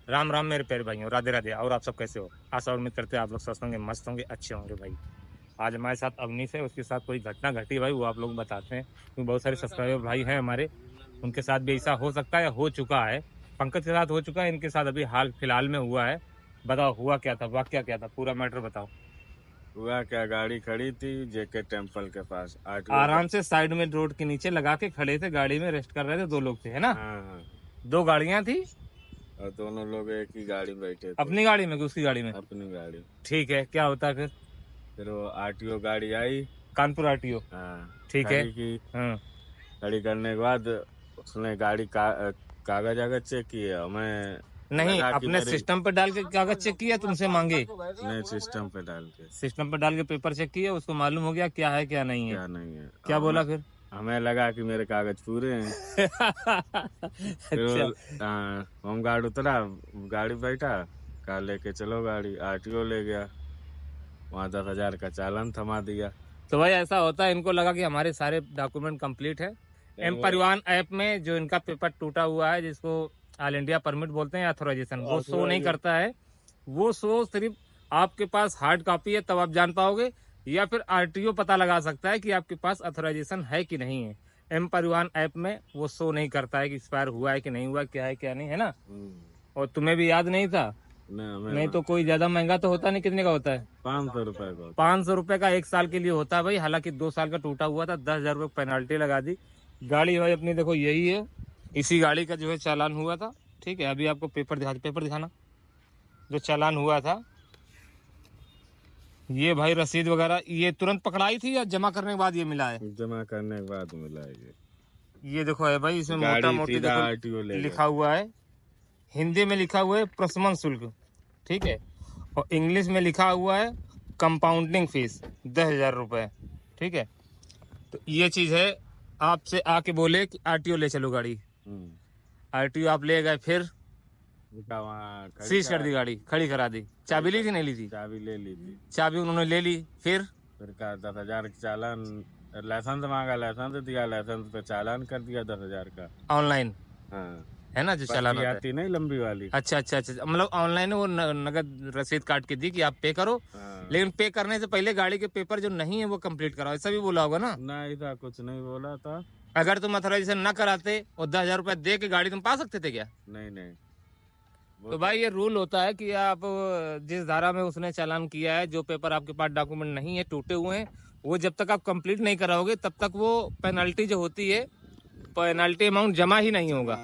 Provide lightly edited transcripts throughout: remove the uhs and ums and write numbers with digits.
राम राम मेरे प्यारे भाइयों, राधे राधे। और आप सब कैसे हो? आशा और उम्मीद करते हैं आप लोग स्वस्थ होंगे, मस्त होंगे, अच्छे होंगे भाई। आज हमारे साथ अवनीश है, उसके साथ कोई घटना घटी भाई, वो आप लोग बताते हैं क्योंकि बहुत सारे सब्सक्राइबर भाई हैं हमारे, उनके साथ भी ऐसा हो सकता है या हो चुका है। पंकज के साथ हो चुका है, इनके साथ अभी हाल फिलहाल में हुआ है। बताओ हुआ क्या था, वाकया क्या था, पूरा मैटर बताओ। हुआ क्या, गाड़ी खड़ी थी जेके टेम्पल के पास आराम से साइड में रोड के नीचे लगा के खड़े थे, गाड़ी में रेस्ट कर रहे थे, 2 लोग थे, है ना? हाँ, 2 गाड़ियां थी। और दोनों लोग एक ही गाड़ी में बैठे थे। अपनी गाड़ी में कि उसकी गाड़ी में? अपनी गाड़ी। ठीक है, क्या होता है फिर वो आरटीओ गाड़ी आई। कानपुर आरटीओ। हाँ, ठीक है। खड़ी की। हाँ। खड़ी करने के बाद उसने गाड़ी कागज आगज चेक किए। हमें नहीं, लगा कि अपने सिस्टम पे डाल के कागज चेक किया, तुमसे मांगे? नहीं, सिस्टम पे डाल के। सिस्टम पे डाल के पेपर चेक किया, उसको मालूम हो गया क्या है क्या नहीं है। क्या नहीं है। क्या बोला फिर? हमें लगा कि मेरे कागज पूरे हैं। फिर अच्छा। होम गार्ड उतरा, गाड़ी बैठा, कहा लेके चलो गाड़ी। आरटीओ ले गया, वहाँ 10,000 का चालान थमा दिया। तो भाई ऐसा होता है, इनको लगा कि हमारे सारे डॉक्यूमेंट कंप्लीट है। एम परिवहन ऐप में जो इनका पेपर टूटा हुआ है, जिसको ऑल इंडिया परमिट बोलते हैं, ऑथराइजेशन, वो शो नहीं करता है। वो शो सिर्फ आपके पास हार्ड कॉपी है तब आप जान पाओगे, या फिर आरटीओ पता लगा सकता है कि आपके पास ऑथराइजेशन है कि नहीं है। एम परिवहन ऐप में वो शो नहीं करता है कि एक्सपायर हुआ है कि नहीं हुआ, क्या है क्या नहीं, है ना? और तुम्हें भी याद नहीं था? नहीं तो कोई ज्यादा महंगा तो होता नहीं। कितने का होता है? 500 रुपए का। 500 रुपए का 1 साल के लिए होता है भाई। हालांकि 2 साल का टूटा हुआ था, 10,000 रुपये पेनाल्टी लगा दी। गाड़ी भाई अपनी देखो यही है, इसी गाड़ी का जो है चालान हुआ था। ठीक है, अभी आपको पेपर दिखाना जो चालान हुआ था। ये भाई रसीद वगैरह ये तुरंत पकड़ाई थी या जमा करने के बाद ये मिला है? जमा करने के बाद मिला है ये देखो है भाई, इसमें मोटा मोटी देखो लिखा हुआ है। हिंदी में लिखा हुआ है प्रशमन शुल्क, ठीक है, और इंग्लिश में लिखा हुआ है कंपाउंडिंग फीस 10,000 रुपए। ठीक है, तो ये चीज है। आपसे आके बोले कि आरटीओ ले चलो गाड़ी, आरटीओ आप ले गए, फिर सीज कर दी गाड़ी, खड़ी करा दी। चाबी ली थी नहीं ली थी? चाबी ले ली थी। चाबी उन्होंने ले ली। फिर कहा 10,000 का चालान, लाइसेंस मांगा, लाइसेंस दिया, लाइसेंस पे चालान कर दिया 10,000 का ऑनलाइन। हाँ, है ना, जो चालान आती नहीं लंबी वाली। अच्छा अच्छा अच्छा, मतलब ऑनलाइन वो नगद रसीद काट के दी कि आप पे करो। लेकिन पे करने से पहले गाड़ी के पेपर जो नहीं है वो कंप्लीट कराओ, ऐसा भी बोला होगा ना? नहीं था, कुछ नहीं बोला था। अगर तुम ऑथराइजेशन न कराते और 10,000 रुपए दे के गाड़ी तुम पा सकते थे क्या? नहीं। तो भाई ये रूल होता है कि आप जिस धारा में उसने चालान किया है, जो पेपर आपके पास डॉक्यूमेंट नहीं है, टूटे हुए हैं, वो जब तक आप कंप्लीट नहीं कराओगे तब तक वो पेनल्टी जो होती है, पेनल्टी अमाउंट जमा ही नहीं होगा।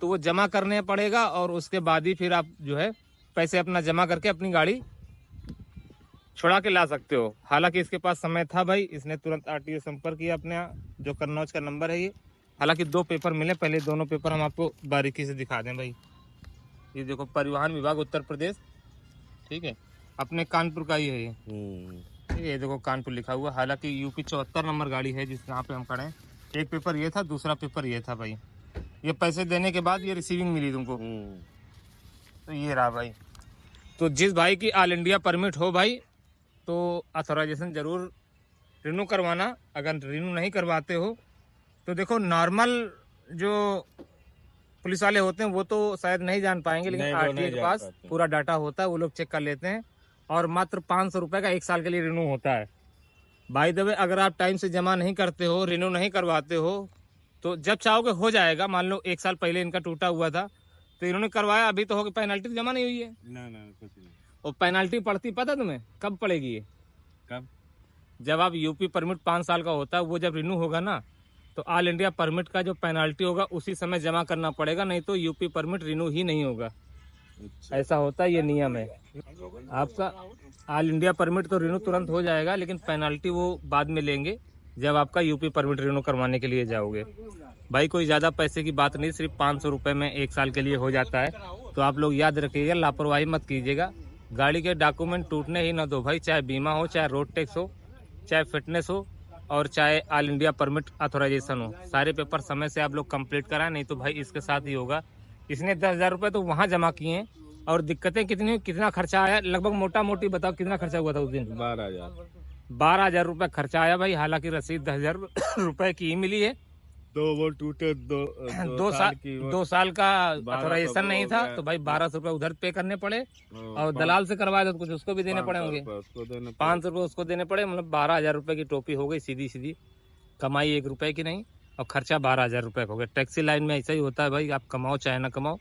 तो वो जमा करने पड़ेगा और उसके बाद ही फिर आप जो है पैसे अपना जमा करके अपनी गाड़ी छुड़ा के ला सकते हो। हालांकि इसके पास समय था भाई, इसने तुरंत आरटीओ संपर्क किया अपने जो कन्नौज का नंबर है ये। हालांकि 2 पेपर मिले, पहले दोनों पेपर हम आपको बारीकी से दिखा दें भाई। ये देखो, परिवहन विभाग उत्तर प्रदेश, ठीक है, अपने कानपुर का ही है ये। ठीक है, ये देखो कानपुर लिखा हुआ। हालांकि यूपी 74 नंबर गाड़ी है जिस यहाँ पे हम खड़े हैं। एक पेपर ये था, दूसरा पेपर ये था भाई। ये पैसे देने के बाद ये रिसीविंग मिली तुमको। तो ये रहा भाई। तो जिस भाई की ऑल इंडिया परमिट हो भाई, तो ऑथराइजेशन जरूर रिन्यू करवाना। अगर रिन्यू नहीं करवाते हो तो देखो, नॉर्मल जो पुलिस वाले होते हैं वो तो शायद नहीं जान पाएंगे, लेकिन आरटीओ के पास पूरा डाटा होता है, वो लोग चेक कर लेते हैं। और मात्र 500 रुपए का 1 साल के लिए रिन्यू होता है। बाय द वे, अगर आप टाइम से जमा नहीं करते हो, रिन्यू नहीं करवाते हो, तो जब चाहोगे हो जाएगा। मान लो 1 साल पहले इनका टूटा हुआ था तो इन्होंने करवाया, अभी तो होगी, पेनल्टी जमा नहीं हुई है ना, कुछ नहीं। और पेनल्टी पड़ती पता तुम्हें कब पड़ेगी? ये कब? जब आप यूपी परमिट 5 साल का होता है, वो जब रिन्यू होगा ना, तो ऑल इंडिया परमिट का जो पेनल्टी होगा उसी समय जमा करना पड़ेगा, नहीं तो यूपी परमिट रिन्यू ही नहीं होगा। अच्छा। ऐसा होता है, ये नियम है। आपका ऑल इंडिया परमिट तो रिन्यू तुरंत हो जाएगा, लेकिन पेनल्टी वो बाद में लेंगे जब आपका यूपी परमिट रिन्यू करवाने के लिए जाओगे। भाई कोई ज्यादा पैसे की बात नहीं, सिर्फ 500 रुपए में 1 साल के लिए हो जाता है। तो आप लोग याद रखिएगा, लापरवाही मत कीजिएगा। गाड़ी के डॉक्यूमेंट टूटने ही ना दो भाई, चाहे बीमा हो, चाहे रोड टैक्स हो, चाहे फिटनेस हो, और चाहे ऑल इंडिया परमिट ऑथराइजेशन हो। सारे पेपर समय से आप लोग कंप्लीट कराएं, नहीं तो भाई इसके साथ ही होगा। इसने 10,000 रुपये तो वहां जमा किए हैं, और दिक्कतें कितनी, कितना खर्चा आया लगभग, मोटा मोटी बताओ कितना खर्चा हुआ था उस दिन? 12,000। 12,000 रुपये खर्चा आया भाई। हालांकि रसीद 10,000 रुपए की ही मिली है, तो वो टूटे दो 2 साल की वो 2 साल का 1200 ऑथोराइजेशन नहीं हो था, गया। तो भाई 1200 रुपये उधर पे करने पड़े, और 500 दलाल से करवाया तो कुछ उसको भी देने पड़े होंगे, रुपये उसको देने 500 रुपये उसको देने पड़े। मतलब 12,000 रुपये की टोपी हो गई सीधी सीधी। कमाई 1 रुपए की नहीं, और खर्चा 12,000 रुपये का हो गया। टैक्सी लाइन में ऐसा ही होता है भाई, आप कमाओ चाहे ना कमाओ,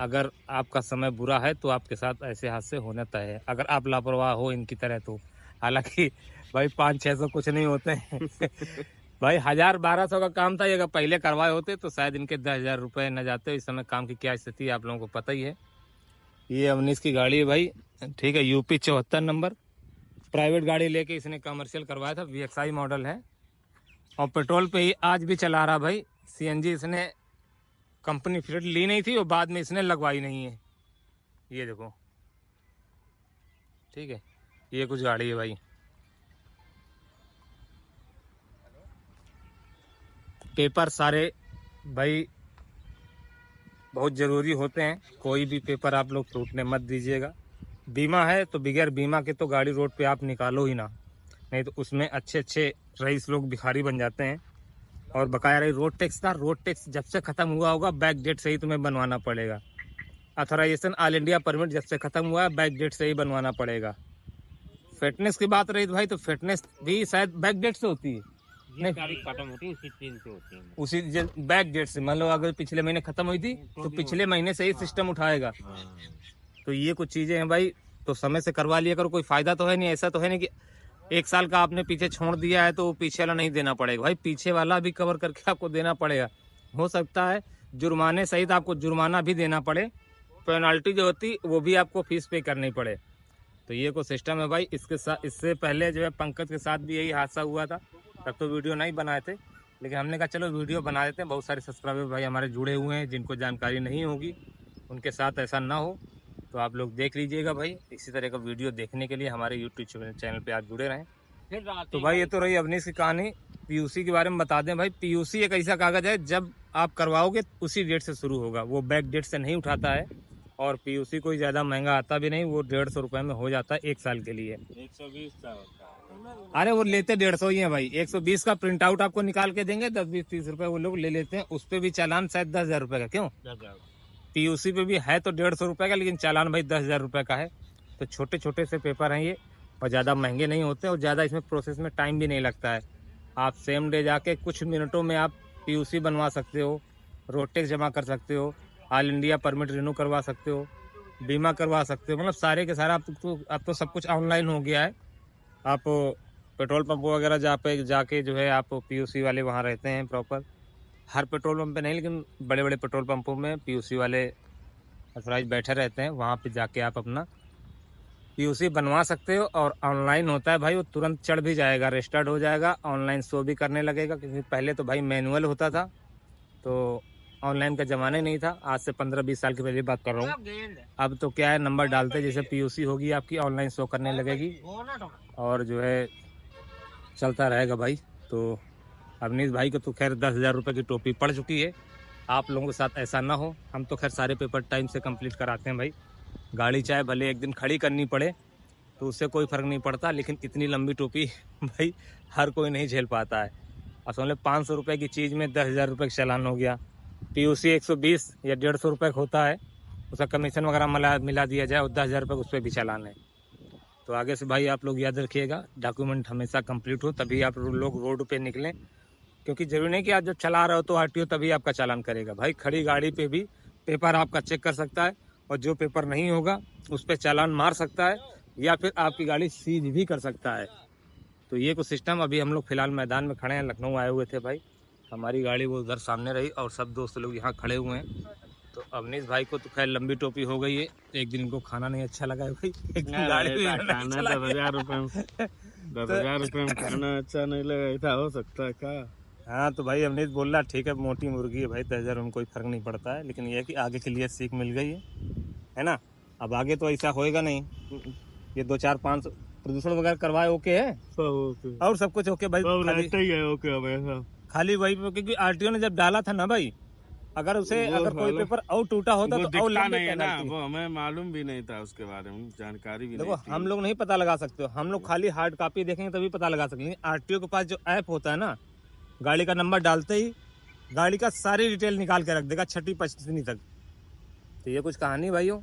अगर आपका समय बुरा है तो आपके साथ ऐसे हादसे होने तय है, अगर आप लापरवाह हो इनकी तरह तो। हालांकि भाई 500-600 कुछ नहीं होते हैं भाई 1,000-1,200 का काम था, ये अगर पहले करवाए होते तो शायद इनके 10,000 रुपये न जाते। इस समय काम की क्या स्थिति है आप लोगों को पता ही है। ये अवनीश की गाड़ी है भाई, ठीक है, यूपी 74 नंबर। प्राइवेट गाड़ी लेके इसने कमर्शियल करवाया था, VXI मॉडल है, और पेट्रोल पे ही आज भी चला रहा भाई। CNG इसने कंपनी फिट ली नहीं थी और बाद में इसने लगवाई नहीं है, ये देखो, ठीक है, ये कुछ गाड़ी है भाई। पेपर सारे भाई बहुत ज़रूरी होते हैं, कोई भी पेपर आप लोग टूटने मत दीजिएगा। बीमा है तो बगैर बीमा के तो गाड़ी रोड पे आप निकालो ही ना, नहीं तो उसमें अच्छे अच्छे रईस लोग भिखारी बन जाते हैं। और बकाया रही रोड टैक्स का, रोड टैक्स जब से ख़त्म हुआ होगा बैक डेट से ही तुम्हें बनवाना पड़ेगा। अथोराइजेशन ऑल इंडिया परमिट जब से ख़त्म हुआ है बैक डेट से ही बनवाना पड़ेगा। फिटनेस की बात रही तो भाई, तो फिटनेस भी शायद बैक डेट से होती है, नहीं गाड़ी खत्म होती है उसी दिन से होती है। उसी बैक डेट से, मान लो अगर पिछले महीने खत्म हुई थी तो पिछले महीने से ही सिस्टम उठाएगा। तो ये कुछ चीजें हैं भाई, तो समय से करवा लिया करो, कोई फायदा तो है नहीं। ऐसा तो है नहीं कि 1 साल का आपने पीछे छोड़ दिया है तो वो पीछे वाला नहीं देना पड़ेगा भाई, पीछे वाला भी कवर करके आपको देना पड़ेगा। हो सकता है जुर्माने सहित आपको जुर्माना भी देना पड़े, पेनल्टी जो होती वो भी आपको फीस पे करनी पड़े। तो ये को सिस्टम है भाई। इसके साथ, इससे पहले जो है पंकज के साथ भी यही हादसा हुआ था, तब तो वीडियो नहीं बनाए थे, लेकिन हमने कहा चलो वीडियो बना देते हैं। बहुत सारे सब्सक्राइबर भाई हमारे जुड़े हुए हैं, जिनको जानकारी नहीं होगी उनके साथ ऐसा ना हो, तो आप लोग देख लीजिएगा भाई। इसी तरह का वीडियो देखने के लिए हमारे यूट्यूब चैनल पे आप जुड़े रहें। तो भाई ये तो रही अवनीश की कहानी। PUC के बारे में बता दें भाई, PUC एक ऐसा कागज़ है जब आप करवाओगे उसी डेट से शुरू होगा, वो बैक डेट से नहीं उठाता है। और PUC कोई ज़्यादा महंगा आता भी नहीं, वो 150 रुपये में हो जाता है 1 साल के लिए। 120 का होता है। अरे वो लेते 150 ही है भाई, 120 का प्रिंट आउट आपको निकाल के देंगे, 10-20-30 रुपए वो लोग ले लेते हैं। उस पर भी चालान शायद 10,000 रुपये का, क्यों? PUC पे भी है तो 150 रुपये का, लेकिन चालान भाई 10,000 रुपये का है। तो छोटे छोटे से पेपर हैं ये, और ज़्यादा महंगे नहीं होते, और ज़्यादा इसमें प्रोसेस में टाइम भी नहीं लगता है। आप सेम डे जाके कुछ मिनटों में आप PUC बनवा सकते हो, रोड टैक्स जमा कर सकते हो, ऑल इंडिया परमिट रिन्यू करवा सकते हो, बीमा करवा सकते हो, मतलब सारे के सारा अब तो सब कुछ ऑनलाइन हो गया है। आप पेट्रोल पंप वगैरह जाके जो है आप PUC वाले वहाँ रहते हैं प्रॉपर, हर पेट्रोल पंप पे नहीं लेकिन बड़े बड़े पेट्रोल पंपों में PUC वाले अथोराइज बैठे रहते हैं, वहाँ पे जाके आप अपना PUC बनवा सकते हो। और ऑनलाइन होता है भाई, वो तुरंत चढ़ भी जाएगा, रजिस्टर्ड हो जाएगा, ऑनलाइन शो भी करने लगेगा। क्योंकि पहले तो भाई मैनुअल होता था, तो ऑनलाइन का ज़माना ही नहीं था। आज से 15-20 साल की पहले बात कर रहा हूँ। अब तो क्या है, नंबर डालते जैसे PUC होगी आपकी, ऑनलाइन शो करने लगेगी, और जो है चलता रहेगा भाई। तो अवनीश भाई को तो खैर 10,000 रुपये की टोपी पड़ चुकी है। आप लोगों के साथ ऐसा ना हो। हम तो खैर सारे पेपर टाइम से कंप्लीट कराते हैं भाई। गाड़ी चाहे भले एक दिन खड़ी करनी पड़े तो उससे कोई फ़र्क नहीं पड़ता, लेकिन इतनी लंबी टोपी भाई हर कोई नहीं झेल पाता है। और समझ लो 500 रुपये की चीज़ में 10,000 रुपये का चालान हो गया। PUC 120 या 150 रुपये का होता है, उसका कमीशन वगैरह मिला दिया जाए और 10,000 रुपये उस पर भी चालान है। तो आगे से भाई आप लोग याद रखिएगा, डॉक्यूमेंट हमेशा कंप्लीट हो तभी आप लोग रोड पे निकलें। क्योंकि जरूरी नहीं कि आप जब चला रहे हो तो RTO तभी आपका चालान करेगा भाई। खड़ी गाड़ी पे भी पेपर आपका चेक कर सकता है, और जो पेपर नहीं होगा उस पर चालान मार सकता है, या फिर आपकी गाड़ी सीज भी कर सकता है। तो ये कुछ सिस्टम। अभी हम लोग फिलहाल मैदान में खड़े हैं, लखनऊ आए हुए थे भाई। हमारी गाड़ी वो उधर सामने रही और सब दोस्त लोग यहाँ खड़े हुए हैं। तो अवनीश भाई को तो खैर लंबी टोपी हो गई है, एक दिन इनको खाना नहीं अच्छा लगा है भाई, एक दिन गाड़ी भी नहीं खाना चला 10,000 रुपये में 10,000 रुपये में खाना अच्छा नहीं लगा, ऐसा हो सकता है क्या? हाँ तो भाई अवनीश बोल रहा ठीक है, मोटी मुर्गी है भाई, 10,000 में कोई फर्क नहीं पड़ता है, लेकिन ये है कि आगे के लिए सीख मिल गई है ना। अब आगे तो ऐसा होएगा नहीं। ये 2-4-5 प्रदूषण वगैरह करवाए ओके है, ओके, और सब कुछ ओके भाई। रहता ही है ओके हमेशा। खाली वही, क्योंकि RTO ने जब डाला था ना भाई, अगर उसे अगर कोई पेपर और टूटा होता तो और दिखता लंबी नहीं है ना, पेनल्टी। वो हमें मालूम भी नहीं था, उसके बारे में जानकारी भी देखो नहीं थी। हम लोग नहीं पता लगा सकते हो, हम लोग खाली हार्ड कॉपी देखेंगे तभी पता लगा सकते हैं। RTO के पास जो ऐप होता है ना, गाड़ी का नंबर डालते ही गाड़ी का सारी डिटेल निकाल के रख देगा, छठी पचनी तक। तो ये कुछ कहानी भाइयों।